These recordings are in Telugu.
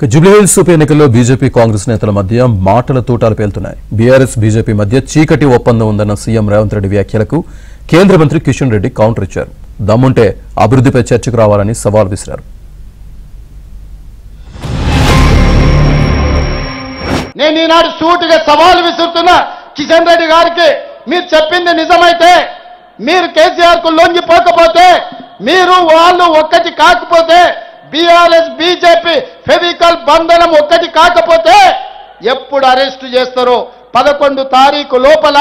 జూబ్లీహిల్స్ ఉప ఎన్నికల్లో బీజేపీ కాంగ్రెస్ నేతల మధ్య మాటల తూటాలు పేలుతున్నాయి. బీఆర్ఎస్ బీజేపీ మధ్య చీకటి ఒప్పందం ఉందన్న సీఎం రేవంత్ రెడ్డి వ్యాఖ్యలకు కేంద్ర మంత్రి కిషన్ రెడ్డి కౌంటర్ ఇచ్చారు. దమ్ముంటే అభివృద్ధిపై చర్చకు రావాలని సవాల్ విసిరారు. నేను ఈనాడు సూటిగా సవాల్ విసురుతున్నా కిషన్ రెడ్డి గారికి, మీరు చెప్పింది నిజమైతే, మీరు కేసీఆర్ కు లొంగిపోకపోతే, మీరు వాళ్ళు ఒక్కటి కాకపోతే, బీఆర్ఎస్ బీజేపీ ఫెవికల్ బంధనం ఒక్కటి కాకపోతే ఎప్పుడు అరెస్టు చేస్తారో 11 తారీఖు లోపల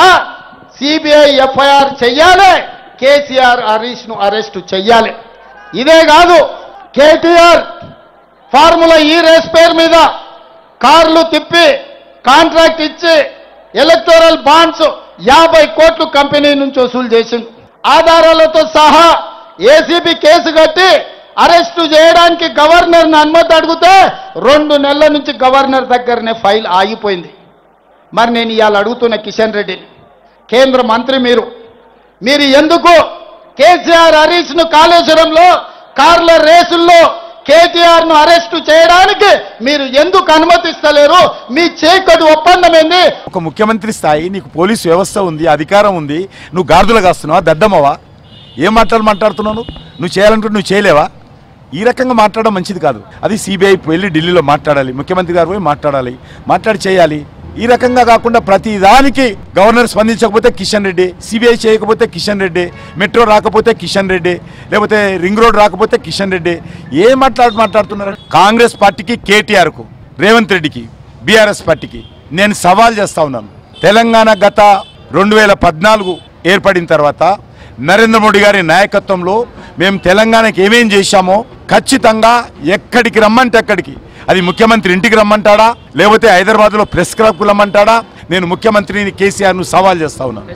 సిబిఐ ఎఫ్ఐఆర్ చెయ్యాలి, కేసీఆర్ హరీష్ ను అరెస్టు చెయ్యాలి. ఇదే కాదు, కేటీఆర్ ఫార్ములా ఈ రేస్ పేరు మీద కార్లు తిప్పి కాంట్రాక్ట్ ఇచ్చి ఎలక్టోరల్ బాండ్స్ 50 కోట్లు కంపెనీ నుంచి వసూలు చేసింది. ఆధారాలతో సహా ఏసీబీ కేసు కట్టి అరెస్టు చేయడానికి గవర్నర్ని అనుమతి అడిగితే 2 నెలల నుంచి గవర్నర్ దగ్గరనే ఫైల్ ఆగిపోయింది. మరి నేను ఇవాళ అడుగుతున్న కిషన్ రెడ్డిని, కేంద్ర మంత్రి మీరు ఎందుకు కేసీఆర్ హరీష్ ను కాళేశ్వరంలో కార్ల రేసుల్లో కేటీఆర్ ను అరెస్టు చేయడానికి మీరు ఎందుకు అనుమతిస్తలేరు? మీ చీకటి ఒప్పందం ఏంది? ఒక ముఖ్యమంత్రి స్థాయి, నీకు పోలీసు వ్యవస్థ ఉంది, అధికారం ఉంది, నువ్వు గార్దులు కాస్తున్నావా, దద్దమ్మవా? ఏం మాట్లాడుతున్నావు? నువ్వు చేయాలంటే నువ్వు చేయలేవా? ఈ రకంగా మాట్లాడడం మంచిది కాదు. అది సిబిఐ వెళ్ళి ఢిల్లీలో మాట్లాడాలి, ముఖ్యమంత్రి గారు పోయి మాట్లాడి చేయాలి. ఈ రకంగా కాకుండా ప్రతి దానికి గవర్నర్ స్పందించకపోతే కిషన్ రెడ్డి, సిబిఐ చేయకపోతే కిషన్ రెడ్డి, మెట్రో రాకపోతే కిషన్ రెడ్డి, లేకపోతే రింగ్ రోడ్ రాకపోతే కిషన్ రెడ్డి. ఏం మాట్లాడుతున్నారు? కాంగ్రెస్ పార్టీకి, కేటీఆర్కు, రేవంత్ రెడ్డికి, బీఆర్ఎస్ పార్టీకి నేను సవాల్ చేస్తా ఉన్నాను. తెలంగాణ గత 2014 ఏర్పడిన తర్వాత నరేంద్ర మోడీ గారి నాయకత్వంలో మేము తెలంగాణకి ఏమేం చేశామో ఖచ్చితంగా ఎక్కడికి రమ్మంటే అక్కడికి, అది ముఖ్యమంత్రి ఇంటికి రమ్మంటాడా, లేకపోతే హైదరాబాద్లో ప్రెస్ క్లబ్కు రమ్మంటాడా, నేను ముఖ్యమంత్రిని కేసీఆర్ను సవాల్ చేస్తా ఉన్నాను.